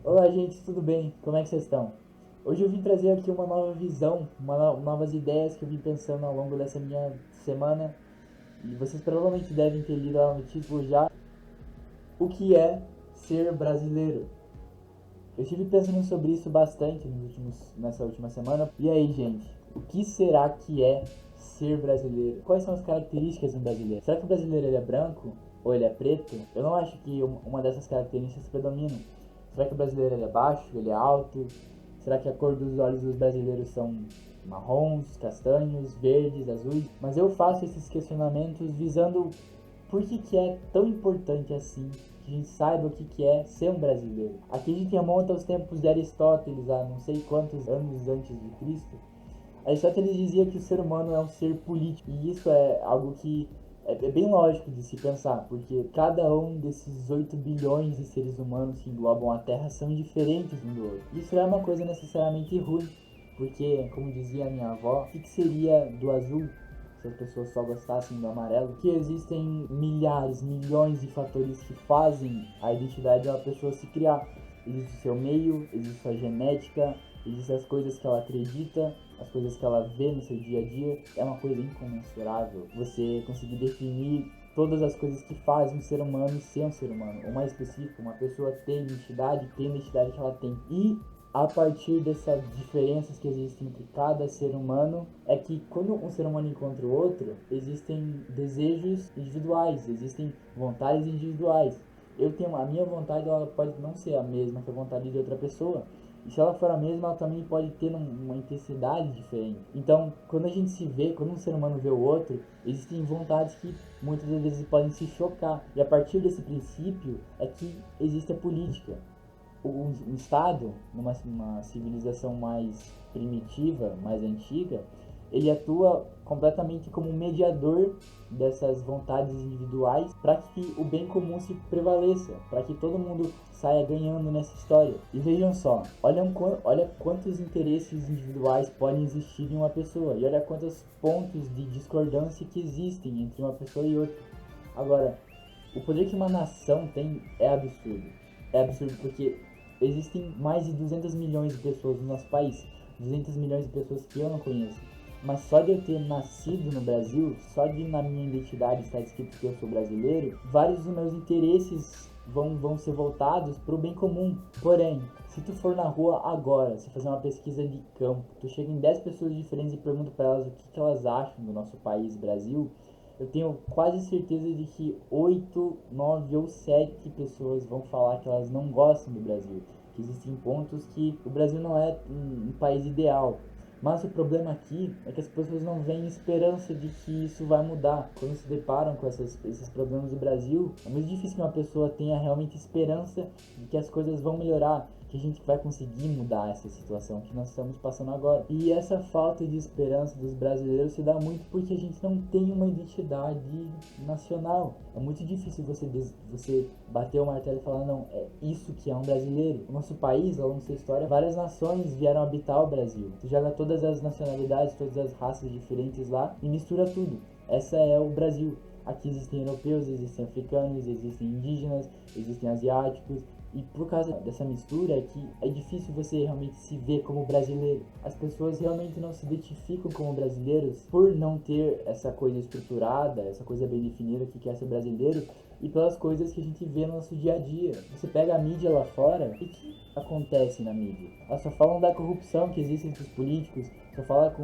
Olá, gente, tudo bem? Como é que vocês estão? Hoje eu vim trazer aqui uma nova visão, novas ideias que eu vim pensando ao longo dessa minha semana. E vocês provavelmente devem ter lido lá no título já o que é ser brasileiro. Eu estive pensando sobre isso bastante nessa última semana. E aí, gente, o que será que é ser brasileiro? Quais são as características de um brasileiro? Será que o brasileiro ele é branco ou ele é preto? Eu não acho que uma dessas características predomina. Será que o brasileiro ele é baixo, ele é alto? Será que a cor dos olhos dos brasileiros são marrons, castanhos, verdes, azuis? Mas eu faço esses questionamentos visando por que é tão importante assim que a gente saiba o que é ser um brasileiro. Aqui a gente remonta aos tempos de Aristóteles, há não sei quantos anos antes de Cristo. Aristóteles dizia que o ser humano é um ser político, e isso é algo que é bem lógico de se pensar, porque cada um desses 8 bilhões de seres humanos que englobam a Terra são diferentes um do outro. Isso não é uma coisa necessariamente ruim, porque, como dizia a minha avó, o que seria do azul se as pessoas só gostassem do amarelo? Que existem milhares, milhões de fatores que fazem a identidade de uma pessoa se criar. Existe o seu meio, existe sua genética, existem as coisas que ela acredita, as coisas que ela vê no seu dia a dia. É uma coisa incomensurável você conseguir definir todas as coisas que fazem um ser humano ser um ser humano. Ou mais específico, uma pessoa ter identidade, ter a identidade que ela tem. E a partir dessas diferenças que existem entre cada ser humano, é que quando um ser humano encontra o outro, existem desejos individuais, existem vontades individuais. Eu tenho a minha vontade, ela pode não ser a mesma que a vontade de outra pessoa. E se ela for a mesma, ela também pode ter uma intensidade diferente. Então, quando a gente se vê, quando um ser humano vê o outro, existem vontades que muitas vezes podem se chocar. E a partir desse princípio é que existe a política. Um Estado, numa civilização mais primitiva, mais antiga, ele atua completamente como um mediador dessas vontades individuais para que o bem comum se prevaleça, para que todo mundo saia ganhando nessa história. E vejam só, olha quantos interesses individuais podem existir em uma pessoa e olha quantos pontos de discordância que existem entre uma pessoa e outra. Agora, o poder que uma nação tem é absurdo. É absurdo porque existem mais de 200 milhões de pessoas no nosso país. 200 milhões de pessoas que eu não conheço. Mas só de eu ter nascido no Brasil, só de na minha identidade estar escrito que eu sou brasileiro, vários dos meus interesses vão ser voltados para o bem comum. Porém, se tu for na rua agora, se fazer uma pesquisa de campo, tu chega em 10 pessoas diferentes e pergunta para elas o que elas acham do nosso país, Brasil, eu tenho quase certeza de que 8, 9 ou 7 pessoas vão falar que elas não gostam do Brasil. Que existem pontos que o Brasil não é um país ideal. Mas o problema aqui é que as pessoas não veem esperança de que isso vai mudar. Quando se deparam com esses problemas do Brasil, é muito difícil que uma pessoa tenha realmente esperança de que as coisas vão melhorar, que a gente vai conseguir mudar essa situação que nós estamos passando agora. E essa falta de esperança dos brasileiros se dá muito porque a gente não tem uma identidade nacional. É muito difícil você bater o martelo e falar, não, é isso que é um brasileiro. O nosso país, ao longo da sua história, várias nações vieram habitar o Brasil. Tu joga todas as nacionalidades, todas as raças diferentes lá e mistura tudo. Essa é o Brasil. Aqui existem europeus, existem africanos, existem indígenas, existem asiáticos, e por causa dessa mistura é que é difícil você realmente se ver como brasileiro. As pessoas realmente não se identificam como brasileiros por não ter essa coisa estruturada, essa coisa bem definida que quer ser brasileiro, e pelas coisas que a gente vê no nosso dia a dia. Você pega a mídia lá fora, o que acontece na mídia? Elas só falam da corrupção que existe entre os políticos, só fala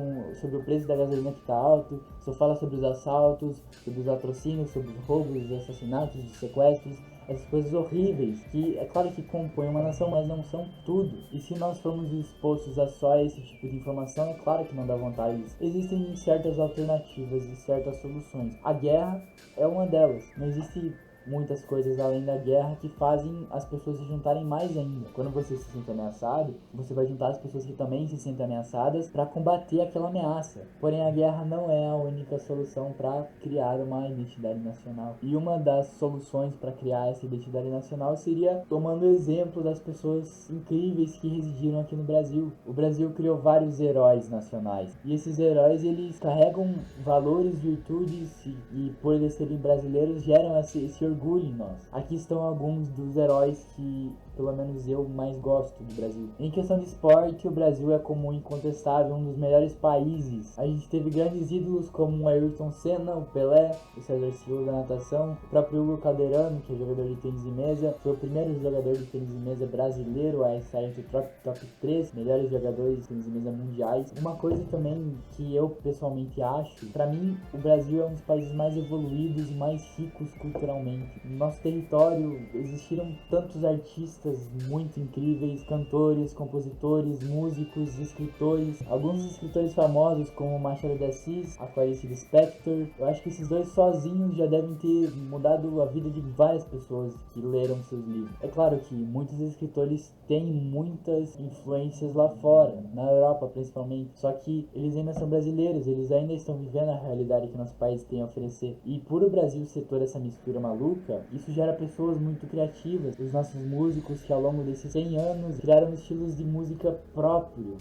sobre o preço da gasolina que está alto, só fala sobre os assaltos, sobre os latrocínios, sobre os roubos, os assassinatos, os sequestros, essas coisas horríveis, que é claro que compõem uma nação, mas não são tudo. E se nós formos expostos a só esse tipo de informação, é claro que não dá vontade. Existem certas alternativas e certas soluções. A guerra é uma delas. Não existe muitas coisas além da guerra que fazem as pessoas se juntarem mais ainda. Quando você se sente ameaçado, você vai juntar as pessoas que também se sentem ameaçadas para combater aquela ameaça. Porém, a guerra não é a única solução para criar uma identidade nacional. E uma das soluções para criar essa identidade nacional seria tomando exemplo das pessoas incríveis que residiram aqui no Brasil. O Brasil criou vários heróis nacionais. E esses heróis, eles carregam valores, virtudes e por eles serem brasileiros, geram esse orgulho em nós. Aqui estão alguns dos heróis que pelo menos eu mais gosto do Brasil. Em questão de esporte, o Brasil é como incontestável um dos melhores países. A gente teve grandes ídolos como o Ayrton Senna, o Pelé, o César Cielo da natação, o próprio Hugo Calderano, que é jogador de tênis de mesa, foi o primeiro jogador de tênis de mesa brasileiro a estar entre o top 3 melhores jogadores de tênis de mesa mundiais. Uma coisa também que eu pessoalmente acho, pra mim o Brasil é um dos países mais evoluídos e mais ricos culturalmente. No nosso território existiram tantos artistas muito incríveis, cantores, compositores, músicos, escritores, alguns escritores famosos como Machado de Assis, a Clarice Lispector. Eu acho que esses dois sozinhos já devem ter mudado a vida de várias pessoas que leram seus livros. É claro que muitos escritores têm muitas influências lá fora, na Europa principalmente, só que eles ainda são brasileiros, eles ainda estão vivendo a realidade que nosso país tem a oferecer. E por o Brasil ser toda essa mistura maluca, isso gera pessoas muito criativas. Os nossos músicos que ao longo desses 100 anos criaram estilos de música próprio.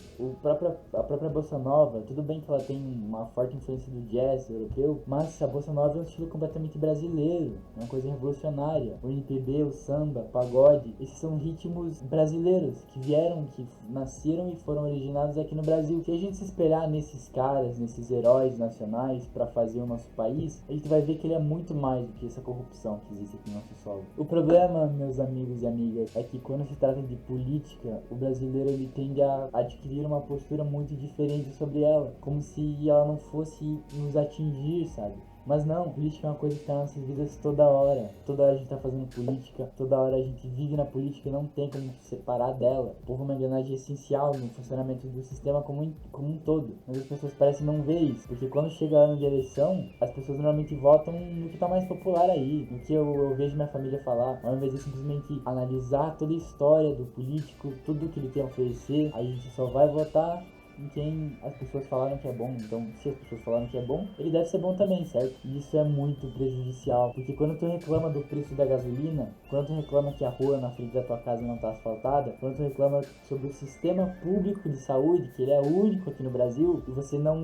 A própria Bossa Nova, tudo bem que ela tem uma forte influência do jazz europeu, mas a Bossa Nova é um estilo completamente brasileiro, é uma coisa revolucionária. O MPB, o samba, o pagode, esses são ritmos brasileiros que vieram, que nasceram e foram originados aqui no Brasil. Se a gente se espelhar nesses caras, nesses heróis nacionais para fazer o nosso país, a gente vai ver que ele é muito mais do que essa corrupção que existe aqui no nosso solo. O problema, meus amigos e amigas, é que quando se trata de política, o brasileiro ele tende a adquirir uma postura muito diferente sobre ela, como se ela não fosse nos atingir, sabe? Mas não, política é uma coisa que tá nas nossas vidas toda hora. Toda hora a gente tá fazendo política, toda hora a gente vive na política e não tem como se separar dela. O povo é uma engrenagem essencial no funcionamento do sistema como um todo. Mas as pessoas parecem não ver isso, porque quando chega ano de eleição, as pessoas normalmente votam no que tá mais popular aí, no que eu vejo minha família falar, ao invés de simplesmente analisar toda a história do político, tudo que ele tem a oferecer, a gente só vai votar em quem as pessoas falaram que é bom. Então, se as pessoas falaram que é bom, ele deve ser bom também, certo? E isso é muito prejudicial, porque quando tu reclama do preço da gasolina, quando tu reclama que a rua na frente da tua casa não tá asfaltada, quando tu reclama sobre o sistema público de saúde, que ele é único aqui no Brasil, e você não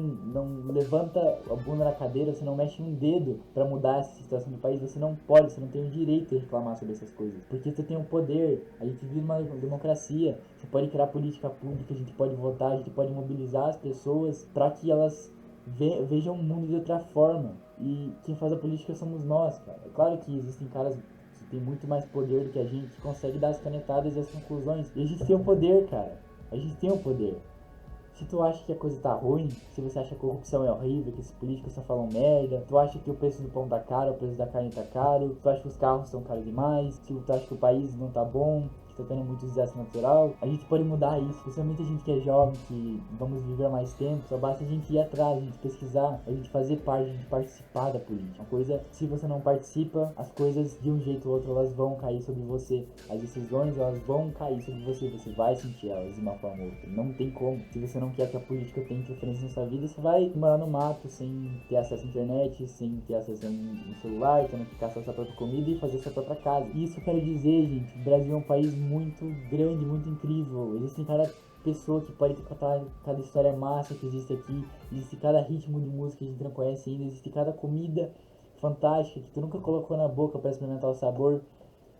levanta a bunda na cadeira, você não mexe um dedo para mudar essa situação do país, você não pode, você não tem o direito de reclamar sobre essas coisas, porque você tem o poder. A gente vive numa democracia, você pode criar política pública, a gente pode votar, a gente pode mobilizar as pessoas para que elas vejam o mundo de outra forma. E quem faz a política somos nós, cara. É claro que existem caras que têm muito mais poder do que a gente, que conseguem dar as canetadas e as conclusões. E a gente tem o poder, cara. A gente tem o poder. Se tu acha que a coisa tá ruim, se você acha que a corrupção é horrível, que esses políticos só falam merda, tu acha que o preço do pão tá caro, o preço da carne tá caro, tu acha que os carros estão caros demais, se tu acha que o país não tá bom, que tá tendo muito desastre natural, a gente pode mudar isso. Principalmente a gente que é jovem, que vamos viver mais tempo, só basta a gente ir atrás, a gente pesquisar, a gente fazer parte, a gente participar da política. Uma coisa, se você não participa, as coisas de um jeito ou outro elas vão cair sobre você. As decisões elas vão cair sobre você, você vai sentir elas de uma forma ou outra. Não tem como. Se você não quer que a política tenha interferência na sua vida, você vai morar no mato sem ter acesso à internet, sem ter acesso a um celular, tendo que caçar sua própria comida e fazer sua própria casa. E isso eu quero dizer, gente, o Brasil é um país muito grande, muito incrível. Existem cada pessoa que pode contar cada história massa que existe aqui, existe cada ritmo de música que a gente não conhece ainda, existe cada comida fantástica que tu nunca colocou na boca para experimentar o sabor.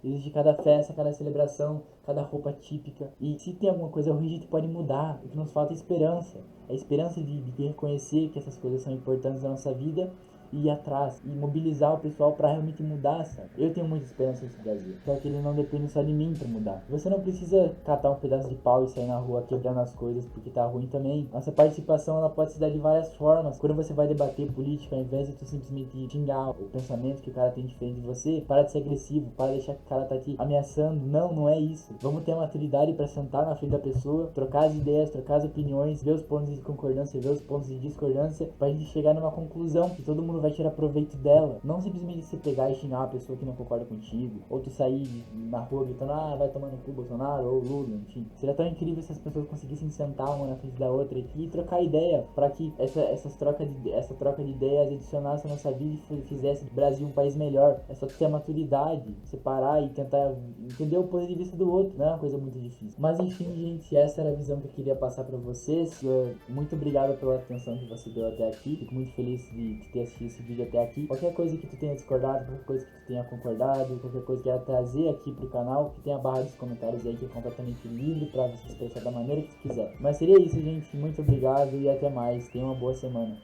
Existe cada festa, cada celebração, cada roupa típica. E se tem alguma coisa ruim, a gente pode mudar. O que nos falta é esperança. É a esperança de reconhecer que essas coisas são importantes na nossa vida e ir atrás e mobilizar o pessoal para realmente mudar, sabe? Eu tenho muita esperança nesse Brasil, só que ele não depende só de mim para mudar. Você não precisa catar um pedaço de pau e sair na rua quebrando as coisas porque tá ruim também. Nossa participação ela pode se dar de várias formas. Quando você vai debater política, ao invés de tu simplesmente xingar o pensamento que o cara tem diferente de você, para de ser agressivo, para de deixar que o cara tá te ameaçando. Não, não é isso. Vamos ter a maturidade para sentar na frente da pessoa, trocar as ideias, trocar as opiniões, ver os pontos de concordância, ver os pontos de discordância, pra gente chegar numa conclusão que todo mundo vai tirar proveito dela. Não simplesmente você pegar e xingar uma pessoa que não concorda contigo, ou tu sair na rua gritando, vai tomar no cu Bolsonaro, ou Lula, enfim. Seria tão incrível se as pessoas conseguissem sentar uma na frente da outra e trocar ideia, para que essa troca de ideias adicionasse a nossa vida e fizesse do Brasil um país melhor. É só ter a maturidade, separar e tentar entender o ponto de vista do outro, não é uma coisa muito difícil. Mas enfim, gente, essa era a visão que eu queria passar para vocês. Muito obrigado pela atenção que você deu até aqui. Fico muito feliz de ter assistido assistir esse vídeo até aqui. Qualquer coisa que tu tenha discordado, qualquer coisa que tu tenha concordado, qualquer coisa que queira trazer aqui pro canal, que tem a barra dos comentários aí que é completamente livre pra você expressar da maneira que tu quiser. Mas seria isso, gente. Muito obrigado e até mais. Tenha uma boa semana.